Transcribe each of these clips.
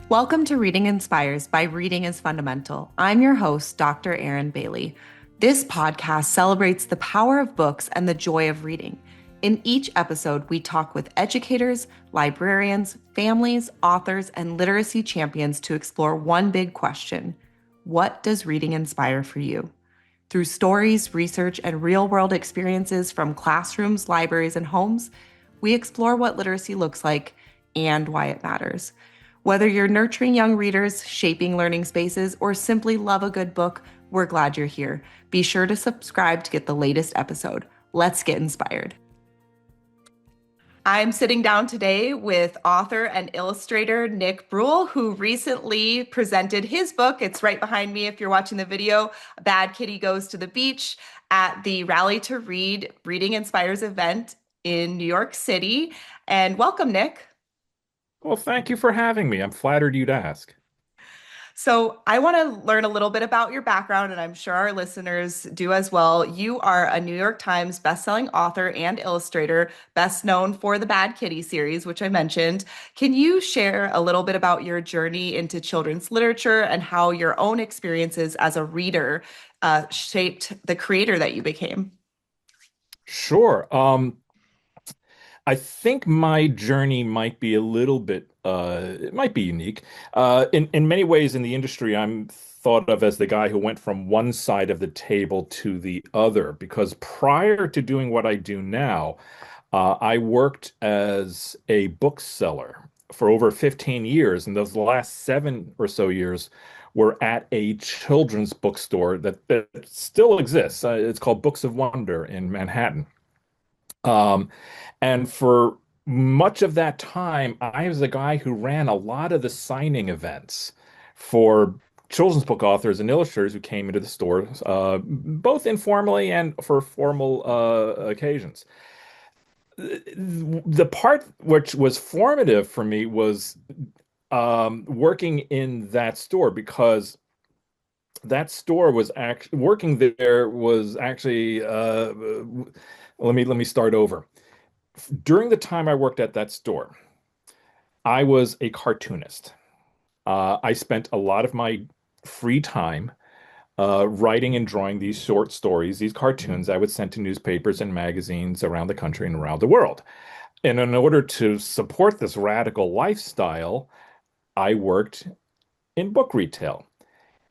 Welcome to Reading Inspires by Reading is Fundamental. I'm your host, Dr. Erin Bailey. This podcast celebrates the power of books and the joy of reading. In each episode, we talk with educators, librarians, families, authors, and literacy champions to explore one big question: what does reading inspire for you? Through stories, research, and real-world experiences from classrooms, libraries, and homes, we explore what literacy looks like and why it matters. Whether you're nurturing young readers, shaping learning spaces, or simply love a good book, we're glad you're here. Be sure to subscribe to get the latest episode. Let's get inspired. I'm sitting down today with author and illustrator Nick Bruel, who recently presented his book. It's right behind me if you're watching the video. A Bad Kitty Goes to the Beach at the Rally to Read Reading Inspires event in New York City. And welcome, Nick. Well, thank you for having me. I'm flattered you'd ask. So, I want to learn a little bit about your background, and I'm sure our listeners do as well. You are a New York Times bestselling author and illustrator, best known for the Bad Kitty series, which I mentioned. Can you share a little bit about your journey into children's literature and how your own experiences as a reader shaped the creator that you became? Sure. I think my journey might be a little bit, it might be unique. In many ways in the industry, I'm thought of as the guy who went from one side of the table to the other, because prior to doing what I do now, I worked as a bookseller for over 15 years, and those last 7 or so years were at a children's bookstore that still exists. It's called Books of Wonder in Manhattan. Um, and for much of that time, I was the guy who ran a lot of the signing events for children's book authors and illustrators who came into the store, both informally and for formal occasions. The part which was formative for me was working in that store, because that store was actually working there was actually let me start over. During the time I worked at that store, I was a cartoonist. I spent a lot of my free time writing and drawing these short stories, these cartoons I would send to newspapers and magazines around the country and around the world. And in order to support this radical lifestyle, I worked in book retail.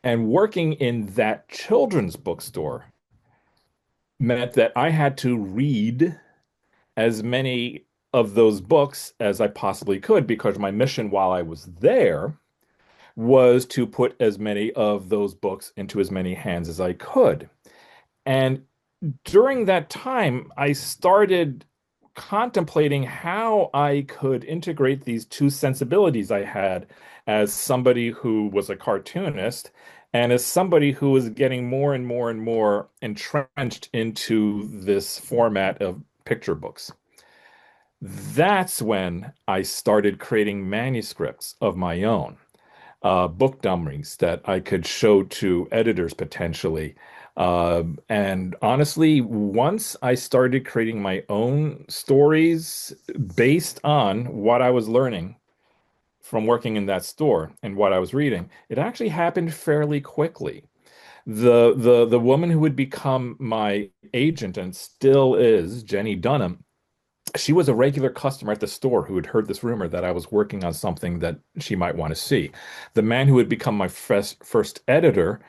And working in that children's bookstore meant that I had to read as many of those books as I possibly could, because my mission while I was there was to put as many of those books into as many hands as I could. And during that time, I started contemplating how I could integrate these two sensibilities I had as somebody who was a cartoonist and as somebody who was getting more and more and more entrenched into this format of picture books. That's when I started creating manuscripts of my own, book dummies that I could show to editors potentially. And honestly, once I started creating my own stories based on what I was learning from working in that store and what I was reading, it actually happened fairly quickly. The woman who would become my agent and still is, Jenny Dunham, she was a regular customer at the store who had heard this rumor that I was working on something that she might want to see. The man who had become my first editor,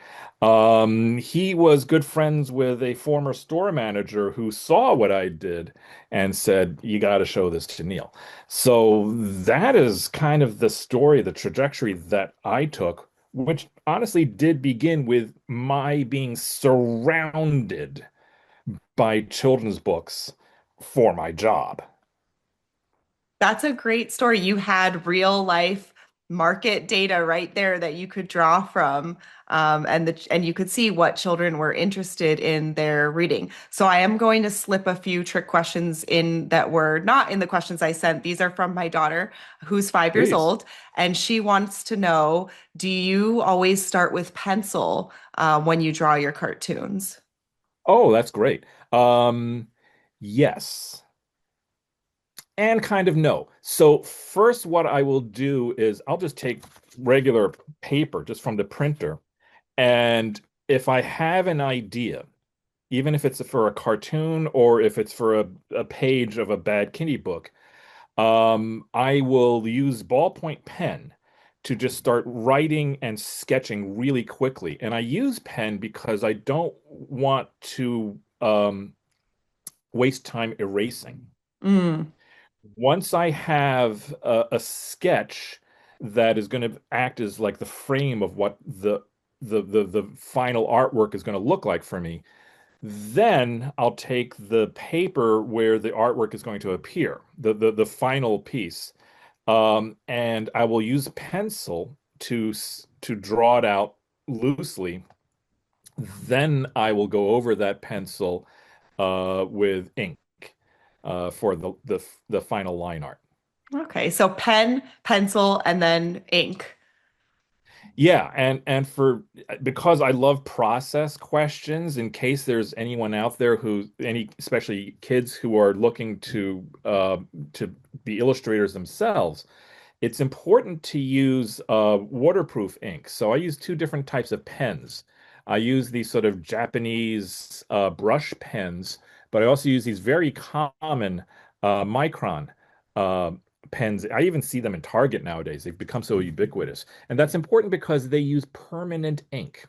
he was good friends with a former store manager who saw what I did and said, "You got to show this to Neil." So that is kind of the story, the trajectory that I took, which honestly did begin with my being surrounded by children's books for my job. That's a great story. You had real life market data right there that you could draw from, and you could see what children were interested in their reading. So I am going to slip a few trick questions in that were not in the questions I sent. These are from my daughter, who's 5 years Please. old, and she wants to know, do you always start with pencil when you draw your cartoons? Oh, that's great. Yes, and kind of no. So first, what I will do is I'll just take regular paper just from the printer. And if I have an idea, even if it's for a cartoon or if it's for a page of a Bad Kitty book, I will use ballpoint pen to just start writing and sketching really quickly. And I use pen because I don't want to waste time erasing. Mm, Once I have a sketch that is going to act as like the frame of what the final artwork is going to look like for me, then I'll take the paper where the artwork is going to appear, the final piece, and I will use pencil to draw it out loosely. Then I will go over that pencil with ink for the final line art. okay, so pen, pencil, and then ink. Yeah, and for because I love process questions, in case there's anyone out there who any especially kids who are looking to be illustrators themselves, it's important to use waterproof ink. So I use two different types of pens. I use these sort of Japanese brush pens, but I also use these very common micron uh, pens. I even see them in Target nowadays. They've become so ubiquitous. And that's important because they use permanent ink.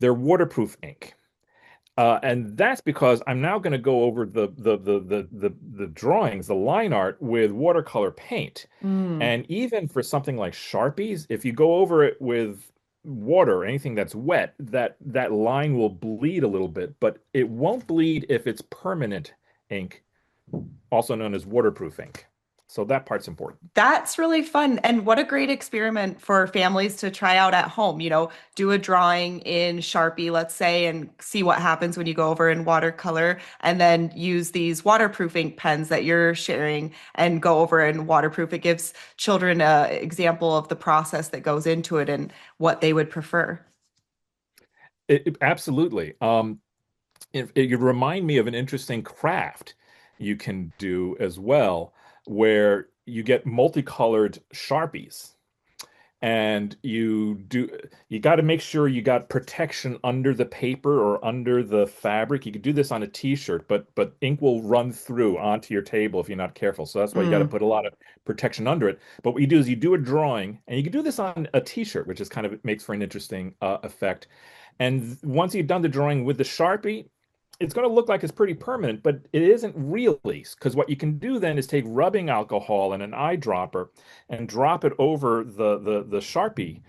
They're waterproof ink. And that's because I'm now going to go over the drawings, the line art with watercolor paint. Mm, And even for something like Sharpies, if you go over it with water or anything that's wet, that line will bleed a little bit, but it won't bleed if it's permanent ink, also known as waterproof ink. So that part's important. that's really fun. And what a great experiment for families to try out at home. Do a drawing in Sharpie, let's say, and see what happens when you go over in watercolor, and then use these waterproof ink pens that you're sharing and go over in waterproof. It gives children an example of the process that goes into it and what they would prefer. Absolutely. It remind me of an interesting craft you can do as well, where you get multicolored Sharpies and you got to make sure you got protection under the paper or under the fabric. You could do this on a t-shirt, but ink will run through onto your table if you're not careful. So that's why you got to Mm, put a lot of protection under it. But what you do is you do a drawing, and you can do this on a t-shirt, which is kind of makes for an interesting effect. And once you've done the drawing with the Sharpie, it's going to look like it's pretty permanent, but it isn't really, because what you can do then is take rubbing alcohol and an eyedropper and drop it over the Sharpie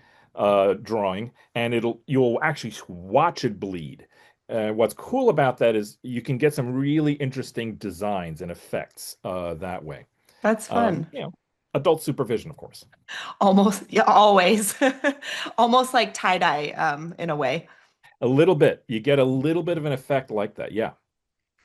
drawing, and you'll actually watch it bleed. What's cool about that is you can get some really interesting designs and effects that way. that's fun. You know, adult supervision, of course. Almost, yeah, always. Almost like tie-dye, in a way. A little bit. You get a little bit of an effect like that. Yeah.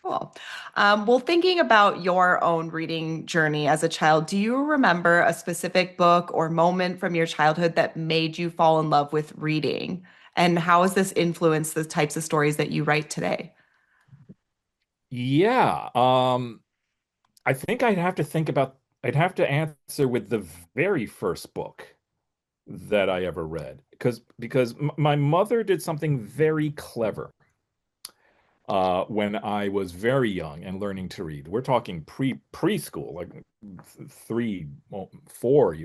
Cool. Well, thinking about your own reading journey as a child, do you remember a specific book or moment from your childhood that made you fall in love with reading? And how has this influenced the types of stories that you write today? Yeah. I think I'd have to answer with the very first book that I ever read because my mother did something very clever when I was very young and learning to read. We're talking preschool, like three, well, four.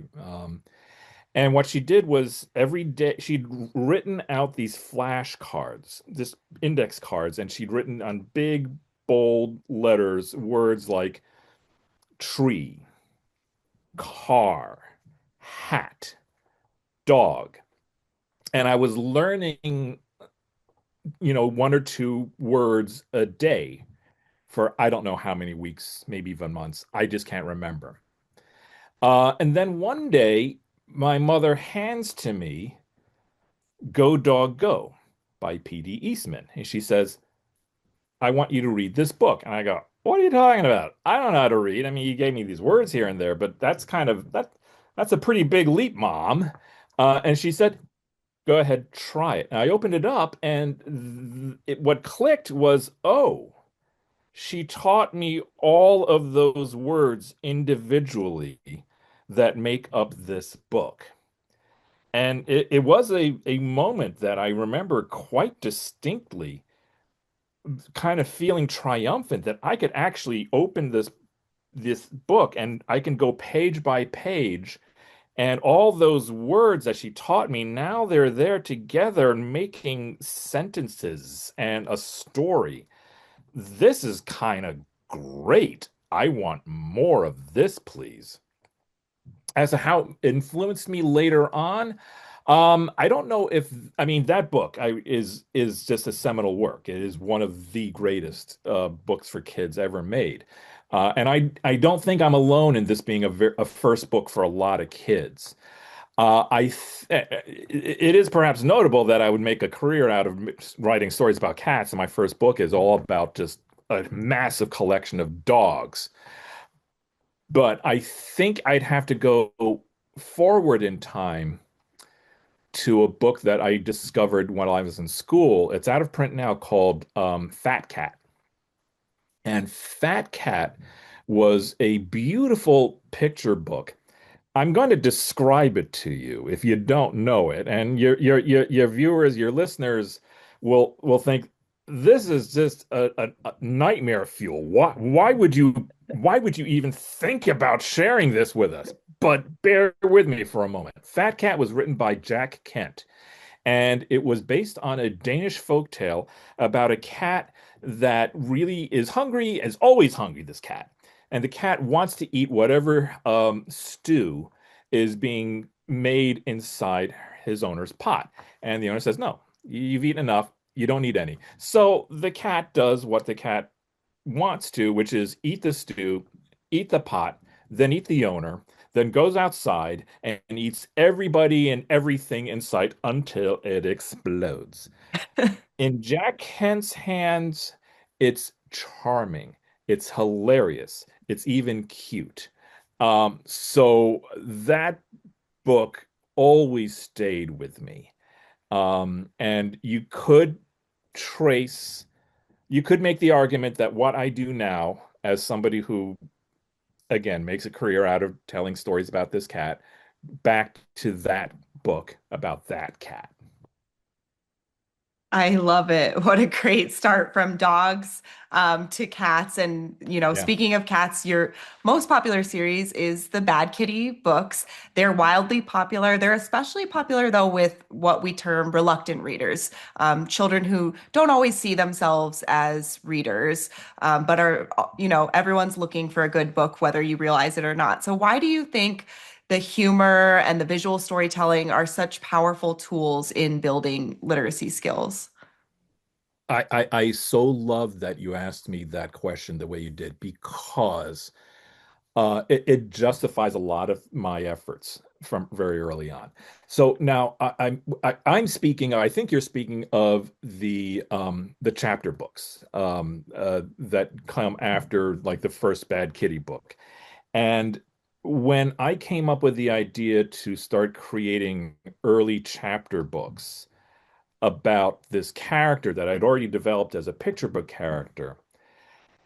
And what she did was every day she'd written out these flashcards, this index cards, and she'd written on big, bold letters words like tree, car, hat, dog. And I was learning, one or two words a day for I don't know how many weeks, maybe even months. I just can't remember. And then one day, my mother hands to me Go Dog Go by P.D. Eastman. And she says, I want you to read this book. And I go, what are you talking about? I don't know how to read. I mean, you gave me these words here and there, but that's a pretty big leap, Mom. And she said, go ahead, try it. And I opened it up, and what clicked was, oh, she taught me all of those words individually that make up this book. And it was a moment that I remember quite distinctly, kind of feeling triumphant that I could actually open this book and I can go page by page, and all those words that she taught me, now they're there together making sentences and a story. This is kind of great. I want more of this, please. As to how it influenced me later on, I don't know if I mean that book is just a seminal work. It is one of the greatest books for kids ever made. And I don't think I'm alone in this being a first book for a lot of kids. It is perhaps notable that I would make a career out of writing stories about cats, and my first book is all about just a massive collection of dogs. But I think I'd have to go forward in time to a book that I discovered when I was in school. It's out of print now, called Fat Cat. And Fat Cat was a beautiful picture book. I'm going to describe it to you if you don't know it, and your viewers, your listeners will think this is just a nightmare fuel. Why would you even think about sharing this with us? But bear with me for a moment. Fat Cat was written by Jack Kent, and it was based on a Danish folk tale about a cat that really is hungry, is always hungry, this cat. And the cat wants to eat whatever stew is being made inside his owner's pot. And the owner says, no, you've eaten enough. You don't need any. So the cat does what the cat wants to, which is eat the stew, eat the pot, then eat the owner, then goes outside and eats everybody and everything in sight until it explodes. In Jack Kent's hands, it's charming, it's hilarious, it's even cute. So that book always stayed with me. And trace, you could make the argument that what I do now, as somebody who, again, makes a career out of telling stories about this cat, back to that book about that cat. I love it. What a great start from dogs to cats. And, Yeah. speaking of cats, your most popular series is the Bad Kitty books. They're wildly popular. They're especially popular, though, with what we term reluctant readers, children who don't always see themselves as readers, but are, everyone's looking for a good book, whether you realize it or not. So, why do you think the humor and the visual storytelling are such powerful tools in building literacy skills? I so love that you asked me that question the way you did, because it justifies a lot of my efforts from very early on. So now I'm speaking. I think you're speaking of the chapter books that come after, like, the first Bad Kitty book. And when I came up with the idea to start creating early chapter books about this character that I'd already developed as a picture book character,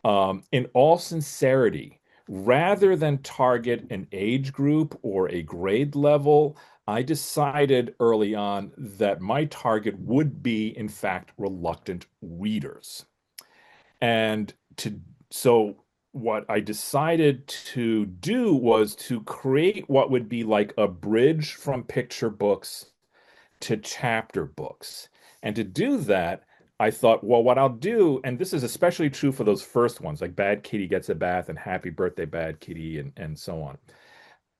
in all sincerity, rather than target an age group or a grade level, I decided early on that my target would be, in fact, reluctant readers. And so what I decided to do was to create what would be like a bridge from picture books to chapter books. And to do that, I thought, well, what I'll do, and this is especially true for those first ones, like Bad Kitty Gets a Bath and Happy Birthday Bad Kitty, and so on.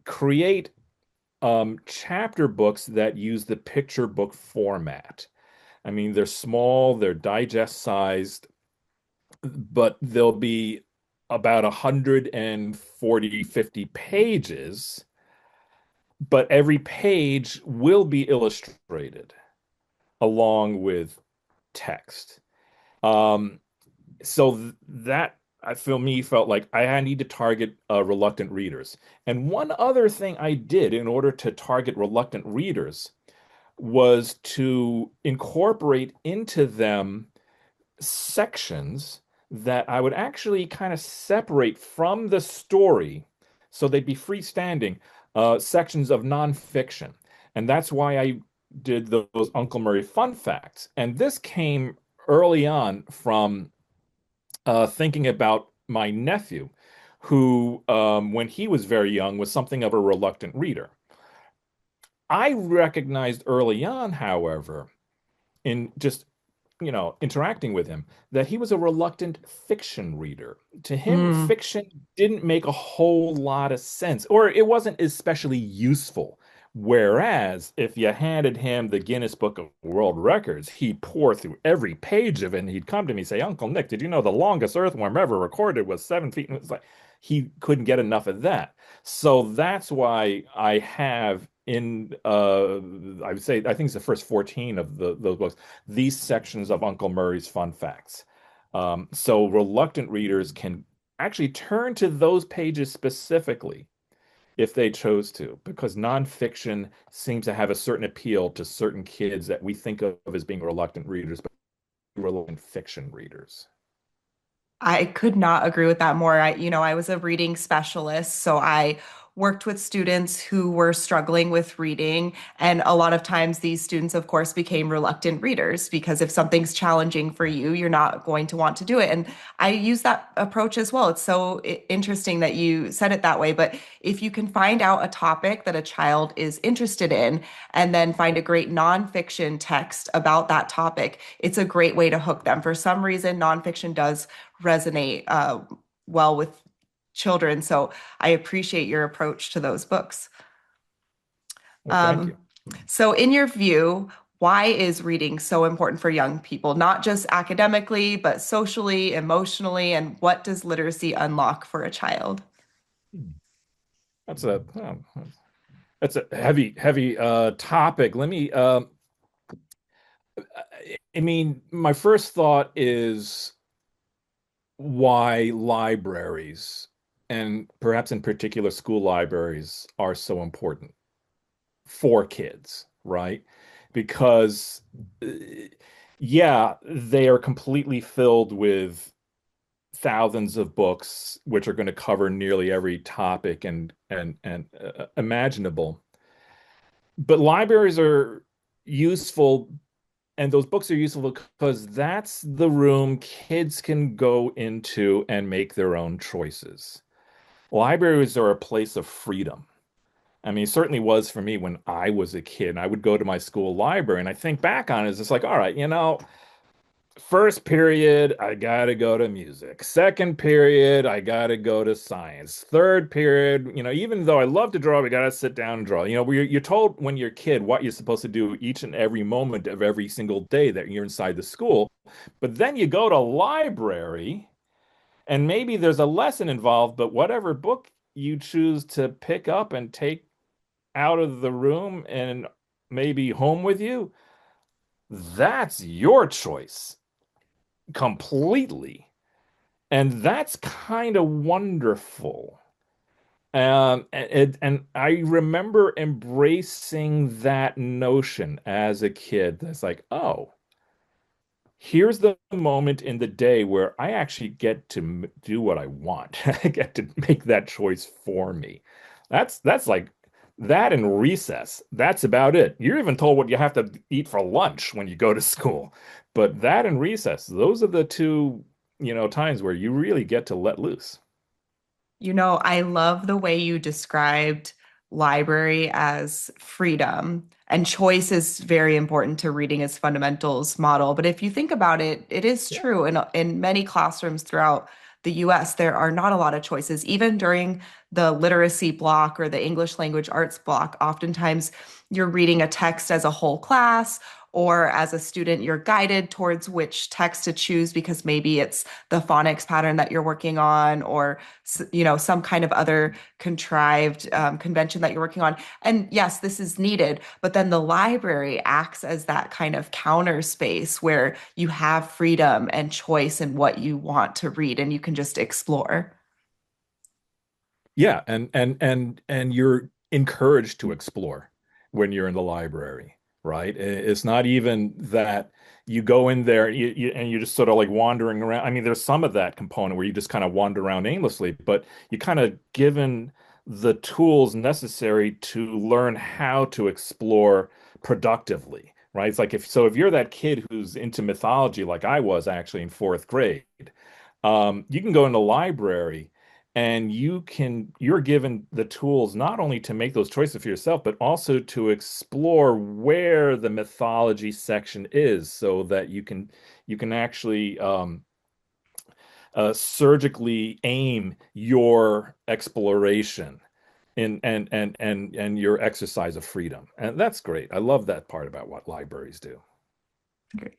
Create chapter books that use the picture book format. I mean, they're small, they're digest sized, but they'll be about 140, 50 pages, but every page will be illustrated along with text. Um, that I feel me felt like I need to target reluctant readers. And one other thing I did in order to target reluctant readers was to incorporate into them sections that I would actually kind of separate from the story, so they'd be freestanding sections of nonfiction. And that's why I did those Uncle Murray fun facts. And this came early on from thinking about my nephew, who, when he was very young, was something of a reluctant reader. I recognized early on, however, in just interacting with him, that he was a reluctant fiction reader. To him, Mm. fiction didn't make a whole lot of sense, or it wasn't especially useful. Whereas if you handed him the Guinness Book of World Records, he'd pour through every page of it and he'd come to me and say, Uncle Nick, did you know the longest earthworm ever recorded was 7 feet? And it's like he couldn't get enough of that. So that's why I have in I would say I think it's the first 14 of those books, these sections of Uncle Murray's fun facts. So reluctant readers can actually turn to those pages specifically if they chose to, because nonfiction seems to have a certain appeal to certain kids that we think of as being reluctant readers, but reluctant fiction readers. I could not agree with that more. I was a reading specialist, so I worked with students who were struggling with reading. And a lot of times these students, of course, became reluctant readers because if something's challenging for you, you're not going to want to do it. And I use that approach as well. It's so interesting that you said it that way. But if you can find out a topic that a child is interested in and then find a great nonfiction text about that topic, it's a great way to hook them. For some reason, nonfiction does resonate well with children. So I appreciate your approach to those books. Well, thank Um, you. so, in your view, why is reading so important for young people, not just academically, but socially, emotionally, and what does literacy unlock for a child? That's a that's a heavy topic. Let me I mean, my first thought is why libraries, and perhaps in particular school libraries, are so important for kids, right? Because, uh, yeah, they are completely filled with thousands of books, which are going to cover nearly every topic and imaginable. But libraries are useful, and those books are useful because that's the room kids can go into and make their own choices. Libraries are a place of freedom. I mean, it certainly was for me when I was a kid. I would go to my school library and I think back on it, it's just like, all right, first period, I gotta go to music. Second period, I gotta go to science. Third period, even though I love to draw, we gotta sit down and draw. You're told when you're a kid what you're supposed to do each and every moment of every single day that you're inside the school. But then you go to library and maybe there's a lesson involved, but whatever book you choose to pick up and take out of the room and maybe home with you, that's your choice completely. And that's kind of wonderful. And I remember embracing that notion as a kid. That's like, oh, here's the moment in the day where I actually get to do what I want. I get to make that choice for me. That's like that in recess. That's about it. You're even told what you have to eat for lunch when you go to school. But that and recess, those are the two, times where you really get to let loose. I love the way you described library as freedom, and choice is very important to reading as fundamentals model. But if you think about it, it is Yeah. true in many classrooms throughout the US, there are not a lot of choices. Even during the literacy block or the English language arts block, oftentimes you're reading a text as a whole class, or as a student, you're guided towards which text to choose because maybe it's the phonics pattern that you're working on, or some kind of other contrived convention that you're working on. And yes, this is needed, but then the library acts as that kind of counter space where you have freedom and choice in what you want to read and you can just explore. Yeah, and you're encouraged to explore when you're in the library, right? It's not even that you go in there and you're just sort of like wandering around. I mean, there's some of that component where you just kind of wander around aimlessly, but you kind of given the tools necessary to learn how to explore productively, right? It's like if you're that kid who's into mythology, like I was actually in fourth grade, you can go in the library and you're given the tools not only to make those choices for yourself, but also to explore where the mythology section is so that you can actually surgically aim your exploration and your exercise of freedom. And that's great. I love that part about what libraries do. Great.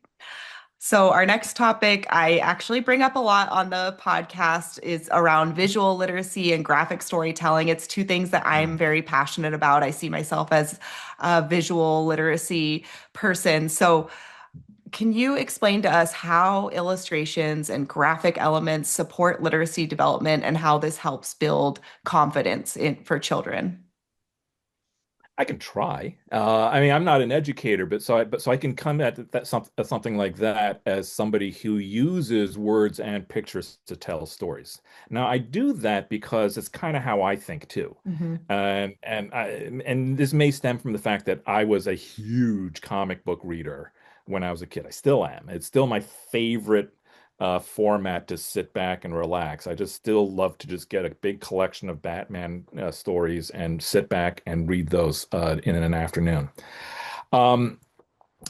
So, our next topic I actually bring up a lot on the podcast is around visual literacy and graphic storytelling. It's two things that I'm Mm. very passionate about. I see myself as a visual literacy person. So, can you explain to us how illustrations and graphic elements support literacy development and how this helps build confidence for children? I can try. I mean, I'm not an educator, but so I can come at something like that as somebody who uses words and pictures to tell stories. Now, I do that because it's kind of how I think too. Hmm. And this may stem from the fact that I was a huge comic book reader when I was a kid. I still am. It's still my favorite format to sit back and relax. I just still love to just get a big collection of Batman stories and sit back and read those in an afternoon. Um,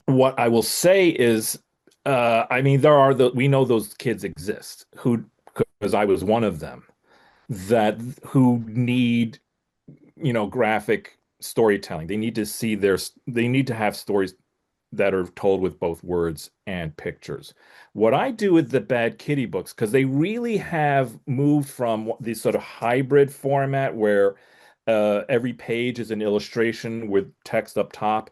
what I will say is, I mean, we know those kids exist who, because I was one of them, that who need, graphic storytelling. They need to have stories that are told with both words and pictures. What I do with the Bad Kitty books, because they really have moved from this sort of hybrid format where every page is an illustration with text up top,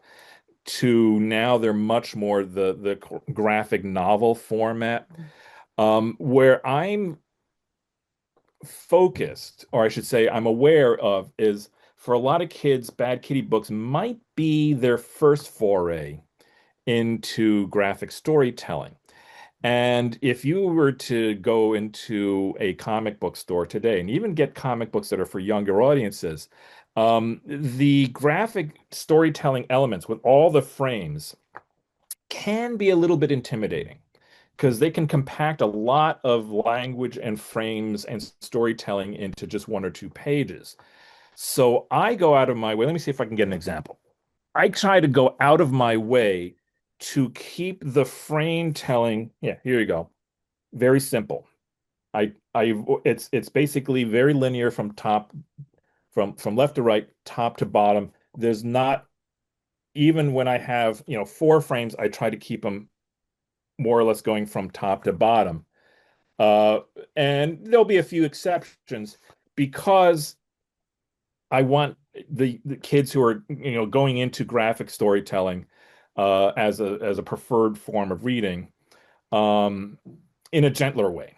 to now they're much more the graphic novel format, where I'm focused, or I should say, I'm aware of, is for a lot of kids, Bad Kitty books might be their first foray into graphic storytelling. And if you were to go into a comic book store today and even get comic books that are for younger audiences, the graphic storytelling elements with all the frames can be a little bit intimidating because they can compact a lot of language and frames and storytelling into just one or two pages. So I go out of my way. Let me see if I can get an example. I try to go out of my way to keep the frame telling. Yeah, here you go. Very simple. It's basically very linear from left to right, top to bottom. There's not, even when I have, four frames, I try to keep them more or less going from top to bottom. Uh, and there'll be a few exceptions because I want the kids who are, going into graphic storytelling as a preferred form of reading, um, in a gentler way.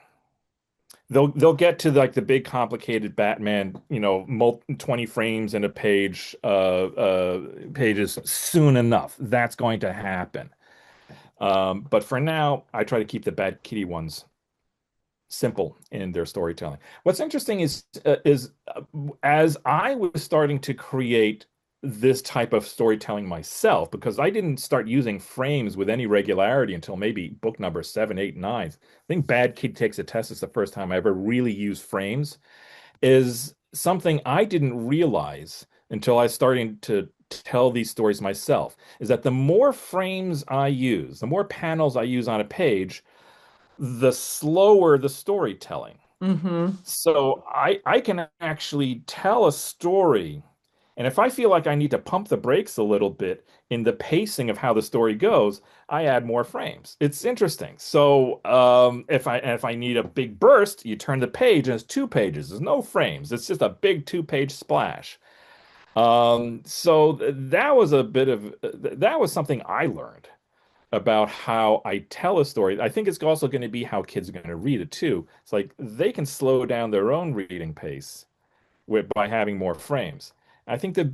They'll get to like the big complicated Batman, 20 frames in a pages soon enough. That's going to happen. But for now, I try to keep the Bad Kitty ones simple in their storytelling. What's interesting is as I was starting to create this type of storytelling myself, because I didn't start using frames with any regularity until maybe book number seven, eight, nine. I think Bad Kid Takes a Test is the first time I ever really used frames. Is something I didn't realize until I started to tell these stories myself. Is that the more frames I use, the more panels I use on a page, the slower the storytelling. Hmm. So I can actually tell a story, and if I feel like I need to pump the brakes a little bit in the pacing of how the story goes, I add more frames. It's interesting. So if I need a big burst, you turn the page and it's two pages. There's no frames. It's just a big two-page splash. So that was something I learned about how I tell a story. I think it's also going to be how kids are going to read it too. It's like they can slow down their own reading pace by having more frames. I think I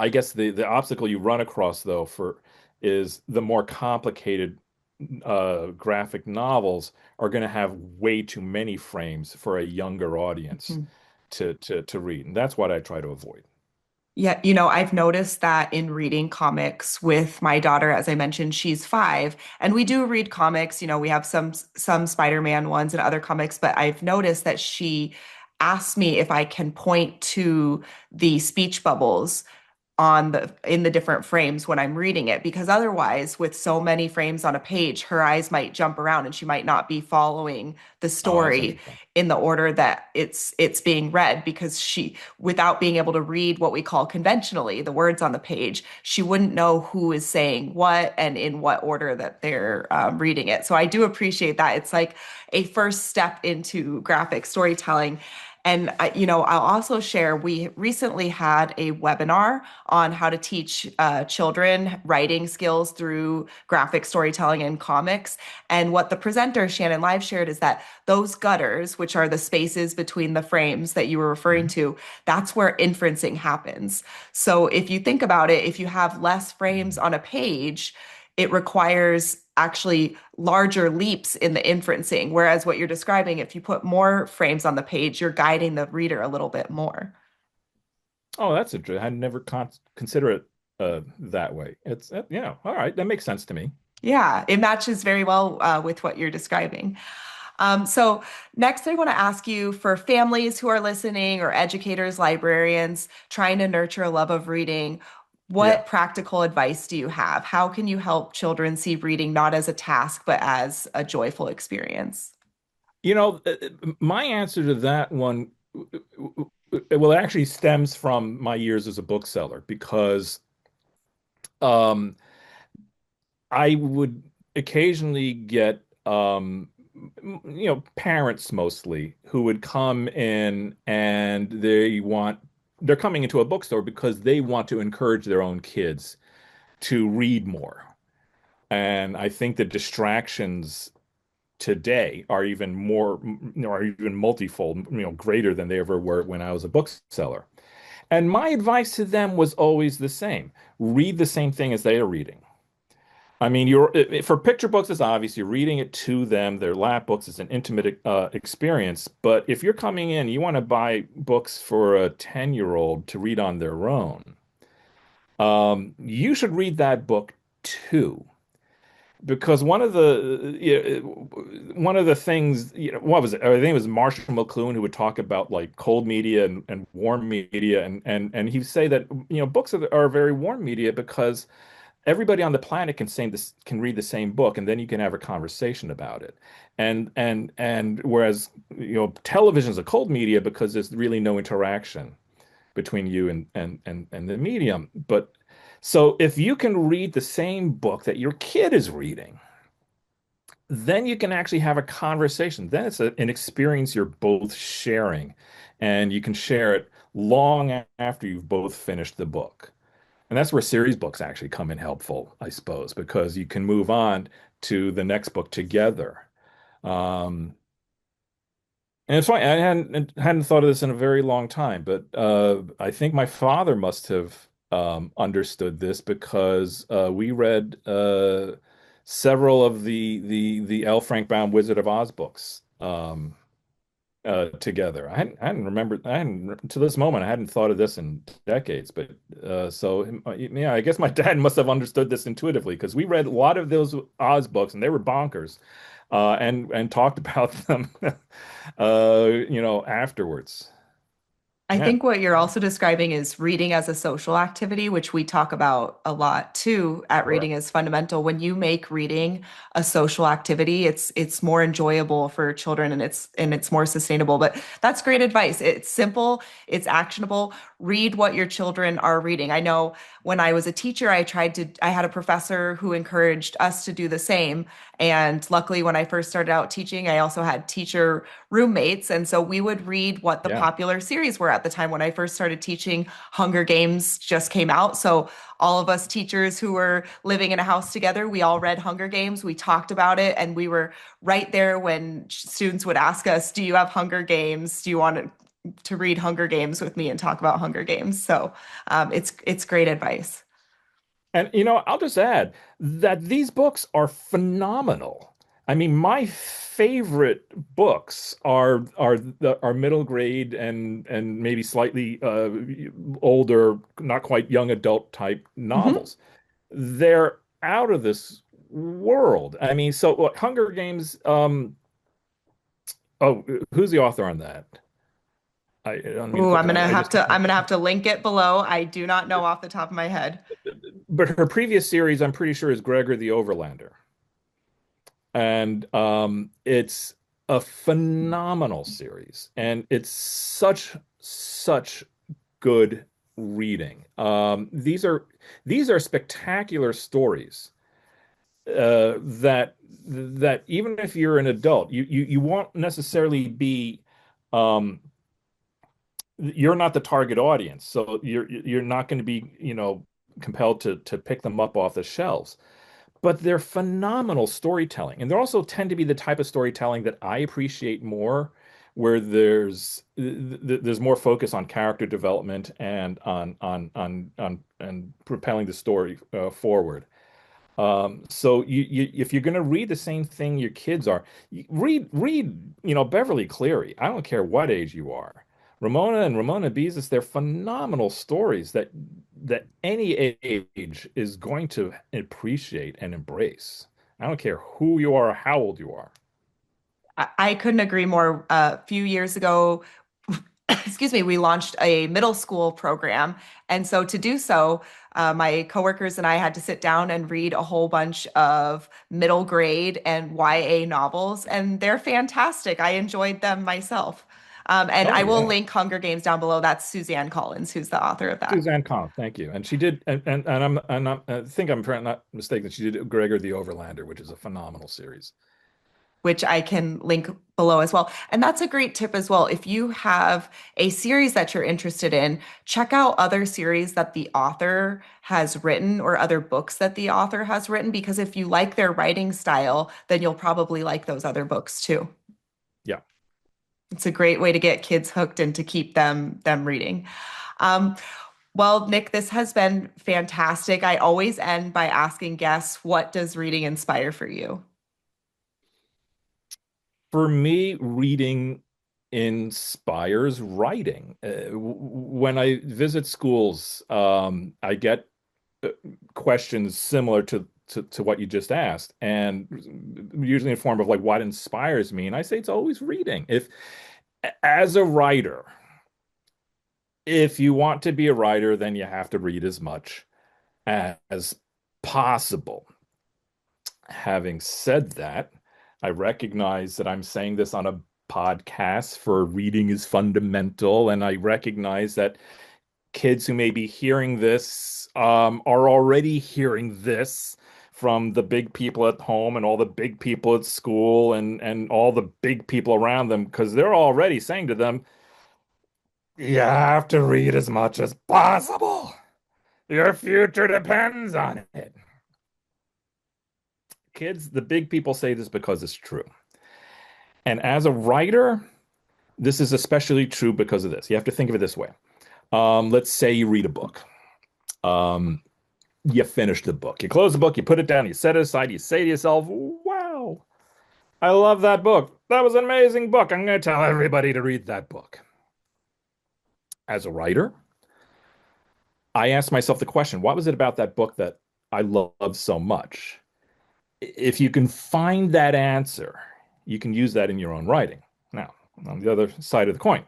guess the obstacle you run across though for is the more complicated. graphic novels are going to have way too many frames for a younger audience Mhm. to read, and that's what I try to avoid. Yeah, I've noticed that in reading comics with my daughter, as I mentioned, she's 5, and we do read comics. We have some Spider-Man ones and other comics, but I've noticed that she asks me if I can point to the speech bubbles on the in the different frames when I'm reading it, because otherwise with so many frames on a page her eyes might jump around and she might not be following the Oh, that's story interesting. in the order that it's being read, because she, without being able to read what we call conventionally the words on the page, she wouldn't know who is saying what and in what order that they're reading it. So I do appreciate that. It's like a first step into graphic storytelling. And I'll also share, we recently had a webinar on how to teach children writing skills through graphic storytelling and comics. And what the presenter, Shannon Live, shared is that those gutters, which are the spaces between the frames that you were referring Mhm. to, that's where inferencing happens. So if you think about it, if you have less frames on a page, it requires actually larger leaps in the inferencing. Whereas what you're describing, if you put more frames on the page, you're guiding the reader a little bit more. Oh, that's interesting. I never consider it that way. It's yeah, all right, that makes sense to me. Yeah, it matches very well with what you're describing. So next, I want to ask you, for families who are listening or educators, librarians trying to nurture a love of reading, Yeah. what practical advice do you have? How can you help children see reading not as a task, but as a joyful experience? My answer to that one, well, it actually stems from my years as a bookseller because um, I would occasionally get parents mostly who would come in and they're coming into a bookstore because they want to encourage their own kids to read more. And I think the distractions today are even more, are even multifold, greater than they ever were when I was a bookseller. And my advice to them was always the same. Read the same thing as they are reading. I mean, for picture books, it's obvious you're reading it to them. Their lap books is an intimate experience. But if you're coming in, you want to buy books for a 10-year-old to read on their own, you should read that book too. Because one of the things, what was it? I think it was Marshall McLuhan who would talk about like cold media and warm media, and he'd say that books are very warm media because everybody on the planet can read the same book, and then you can have a conversation about it. And whereas television is a cold media because there's really no interaction between you and the medium. But so if you can read the same book that your kid is reading, then you can actually have a conversation. Then it's an experience you're both sharing, and you can share it long after you've both finished the book. And that's where series books actually come in helpful, I suppose, because you can move on to the next book together. Um, and it's funny, I hadn't thought of this in a very long time, but I think my father must have understood this because we read several of the L. Frank Baum Wizard of Oz books together. I hadn't remembered. I hadn't to this moment. I hadn't thought of this in decades. But yeah, I guess my dad must have understood this intuitively because we read a lot of those Oz books and they were bonkers, and talked about them, afterwards. I Yeah, think what you're also describing is reading as a social activity, which we talk about a lot too at sure. Reading is Fundamental. When you make reading a social activity, it's more enjoyable for children, and it's more sustainable. But that's great advice. It's simple, it's actionable. Read what your children are reading. I know when I was a teacher, I had a professor who encouraged us to do the same. And luckily, when I first started out teaching, I also had teacher roommates. And so we would read what the Yeah. popular series were at the time. When I first started teaching, Hunger Games just came out. So all of us teachers who were living in a house together, we all read Hunger Games. We talked about it, and we were right there when students would ask us, "Do you have Hunger Games? Do you want to read Hunger Games with me and talk about Hunger Games?" So it's great advice. And I'll just add that these books are phenomenal. I mean, my favorite books are middle grade and maybe slightly older, not quite young adult type Mhm. novels. They're out of this world. I mean, so what, Hunger Games, oh, who's the author on that? I don't mean to Ooh, put you on. I just I'm gonna have to link it below. I do not know off the top of my head. but her previous series, I'm pretty sure, is Gregor the Overlander. And it's a phenomenal series, and it's such good reading. These are spectacular stories that even if you're an adult, you won't necessarily be um, you're not the target audience, so you're not going to be, compelled to pick them up off the shelves. But they're phenomenal storytelling. And they also tend to be the type of storytelling that I appreciate more, where there's more focus on character development and on and propelling the story forward. So if you're going to read the same thing your kids are, read, Beverly Cleary. I don't care what age you are. Ramona and Ramona Beezus, they're phenomenal stories that any age is going to appreciate and embrace. I don't care who you are or how old you are. I couldn't agree more. A few years ago, excuse me, we launched a middle school program. And so to do so, my coworkers and I had to sit down and read a whole bunch of middle grade and YA novels, and they're fantastic. I enjoyed them myself. And Oh I will yeah. link Hunger Games down below. That's Suzanne Collins, who's the author of that, Suzanne Collins, thank you. And she did, I think I'm not mistaken. She did Gregor the Overlander, which is a phenomenal series. which I can link below as well. And that's a great tip as well. If you have a series that you're interested in, check out other series that the author has written or other books that the author has written, because if you like their writing style, then you'll probably like those other books too. Yeah. It's a great way to get kids hooked and to keep them reading. Um, well, Nick, this has been fantastic. I always end by asking guests, what does reading inspire for you? For me, reading inspires writing. When I visit schools, I get uh, questions similar to what you just asked, and usually in the form of like what inspires me. And I say it's always reading. As a writer, if you want to be a writer, then you have to read as much as possible. Having said that, I recognize that I'm saying this on a podcast for reading is fundamental, and I recognize that kids who may be hearing this are already hearing this from the big people at home and all the big people at school and all the big people around them because they're already saying to them, you have to read as much as possible. Your future depends on it. Kids, the big people say this because it's true. And as a writer, this is especially true because of this. You have to think of it this way. Let's say you read a book. Um, you finish the book. You close the book, you put it down, you set it aside, you say to yourself, wow, I love that book. That was an amazing book. I'm going to tell everybody to read that book. As a writer, I asked myself the question, what was it about that book that I loved so much? If you can find that answer, you can use that in your own writing. Now, on the other side of the coin,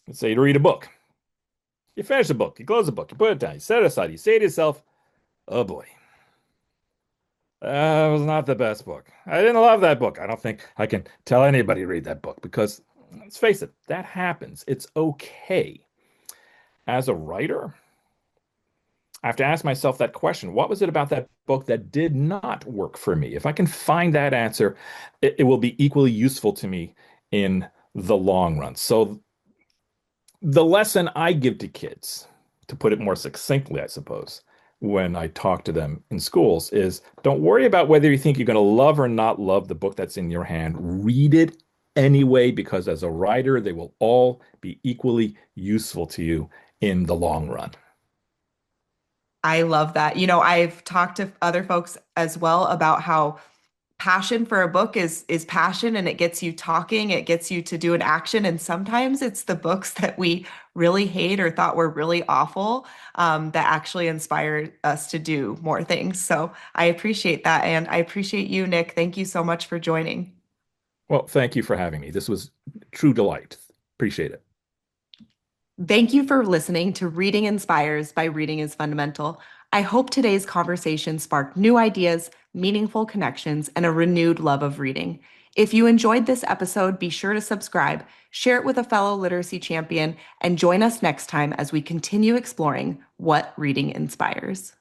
let's say you read a book. You finish the book, you close the book, you put it down, you set it aside, you say to yourself, oh boy, that was not the best book. I didn't love that book. I don't think I can tell anybody to read that book because, let's face it, that happens. It's okay. As a writer, I have to ask myself that question. What was it about that book that did not work for me? If I can find that answer, it will be equally useful to me in the long run. So the lesson I give to kids, to put it more succinctly, I suppose, when I talk to them in schools is don't worry about whether you think you're going to love or not love the book that's in your hand. Read it anyway, because as a writer, they will all be equally useful to you in the long run. I love that. I've talked to other folks as well about how passion for a book is passion and it gets you talking, it gets you to do an action. And sometimes it's the books that we really hate or thought were really awful that actually inspire us to do more things. So I appreciate that. And I appreciate you, Nick. Thank you so much for joining. Well, thank you for having me. This was true delight. Appreciate it. Thank you for listening to Reading Inspires by Reading is Fundamental. I hope today's conversation sparked new ideas, meaningful connections, and a renewed love of reading. If you enjoyed this episode, be sure to subscribe, share it with a fellow literacy champion, and join us next time as we continue exploring what reading inspires.